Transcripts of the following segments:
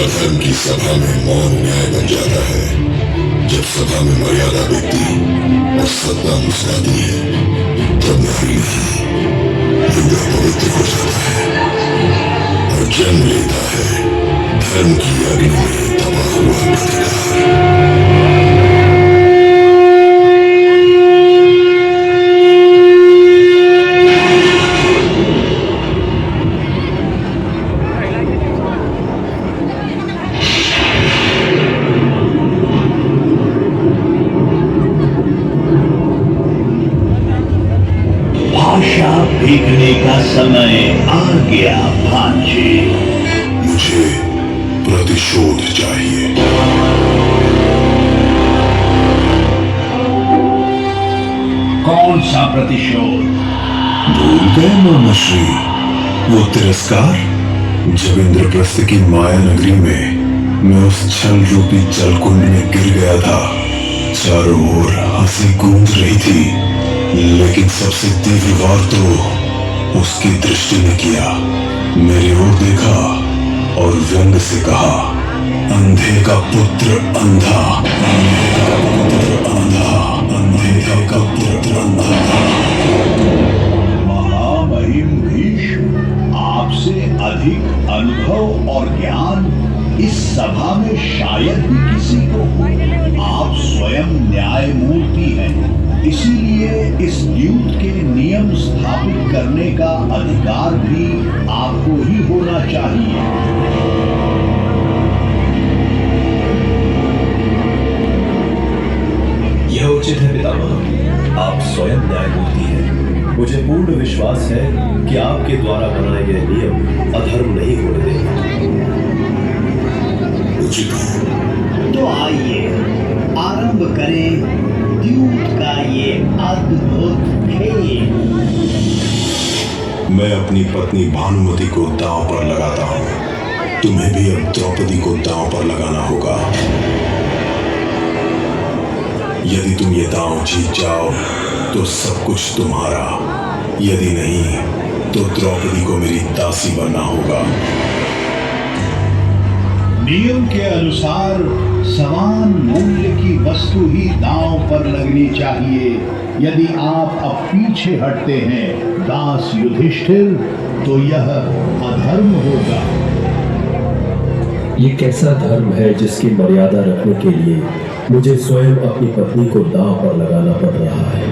अधर्म की सभा में मौन न्याय बन जाता है। जब सभा में मर्यादा बिकती और सत्ता मुस्कुराती है, तब नारी नहीं युवा पवित्र हो जाता है और जन्म लेता है धर्म की अग्नि में तबाह हुआ प्रतिकार। भाषा भीगने का समय आ गया भांजे। मुझे प्रतिशोध चाहिए। कौन सा प्रतिशोध? भूल गए मामाश्री वो तिरस्कार, जब इंद्रप्रस्थ की माया नगरी में मैं उस छल रूपी जलकुंड में गिर गया था। चारों ओर हंसी गूंज रही थी, लेकिन सबसे तीव्र वार तो उसकी दृष्टि ने किया। मेरी ओर देखा और व्यंग से कहा, अंधे का पुत्र अंधा, अंधे का पुत्र अंधा, अंधे का पुत्र अंधा। महामहिम भीष्म, आपसे अधिक अनुभव और ज्ञान इस सभा में शायद ही किसी को हो। आप स्वयं न्यायमूर्ति हैं, इसीलिए इस द्यूत के नियम स्थापित करने का अधिकार भी आपको ही होना चाहिए। यह उचित है पितामह, आप स्वयं न्यायमूर्ति हैं। मुझे पूर्ण विश्वास है कि आपके द्वारा बनाए गए नियम अधर्म नहीं होने देंगे। उचित है। तो आइए आरंभ करें द्यूत का ये अद्भुत खेल। मैं अपनी पत्नी भानुमति को दांव पर लगाता हूँ। तुम्हें भी अब द्रौपदी को दांव पर लगाना होगा। यदि तुम ये दांव जीत जाओ तो सब कुछ तुम्हारा, यदि नहीं तो द्रौपदी को मेरी दासी बनना होगा। नियम के अनुसार समान मूल्य की वस्तु ही दांव पर लगनी चाहिए। यदि आप अब पीछे हटते हैं दास युधिष्ठिर, तो यह अधर्म होगा। ये कैसा धर्म है जिसकी मर्यादा रखने के लिए मुझे स्वयं अपनी पत्नी को दांव पर लगाना पड़ रहा है।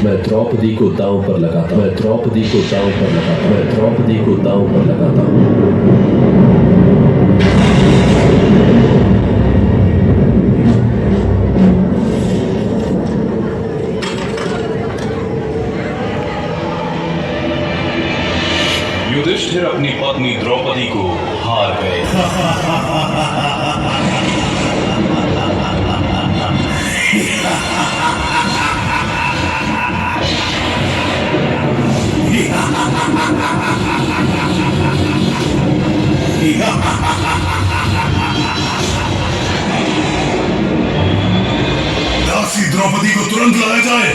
मैं द्रौपदी को दांव पर लगाता, मैं द्रौपदी को दांव पर लगाता, मैं द्रौपदी को दांव पर लगाता हूँ। युधिष्ठिर अपनी पत्नी द्रौपदी को हार गए। दासी द्रौपदी को तुरंत लाया जाए।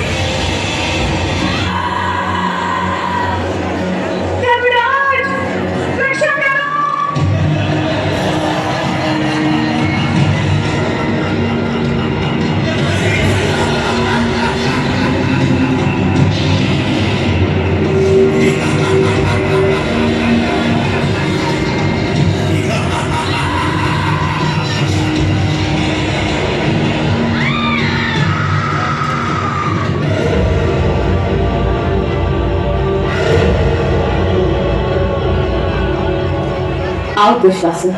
आओ दुशासन,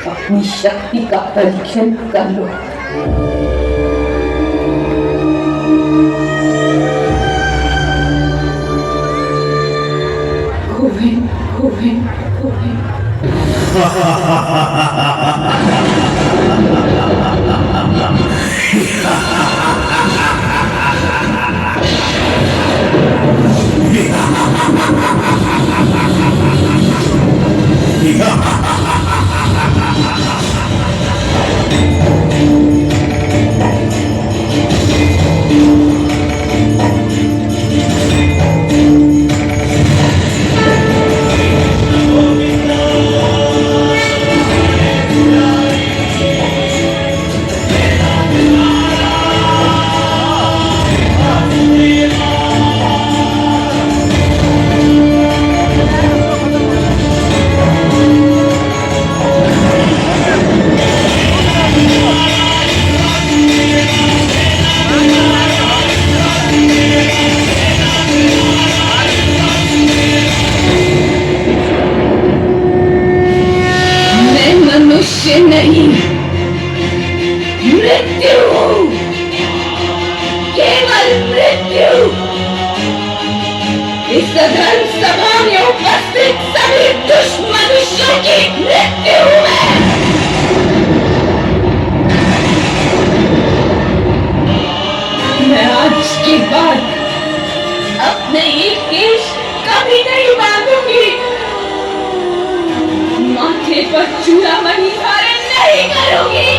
अपनी शक्ति का परीक्षण कर लो। गोविंद गोविंद गोविंद। इस सदन सभा में उपस्थित सभी दुष्मनुष्यों की मृत्यु है। मैं आज के बाद अपने ये केश कभी नहीं बांधूंगी, माथे पर चूड़ामणि धारण नहीं करूंगी।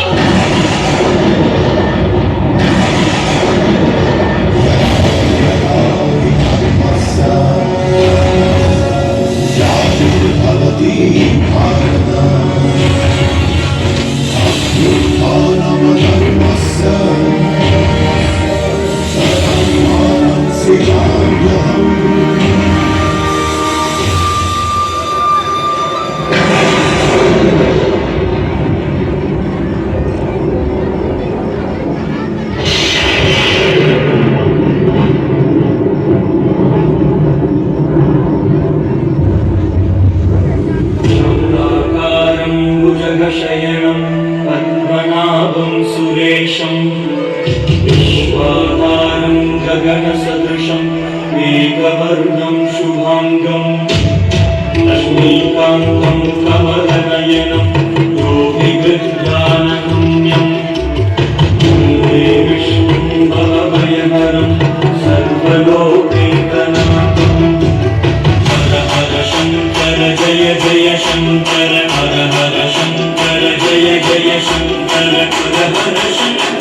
शयनं पद्मनाभं सुरेशं विश्वाधारं गगनसदृशं मेघवर्णं शुभांगं लक्ष्मीकान्तं कमलनयनं योगिवृद्धानगम्यं वन्दे विष्णुं भवभयहरं सर्वलोकैकनाथं। हर हर शंकर जय जय शंकर, हर हर शंकर जय जय शंकर, हर हर शंकर।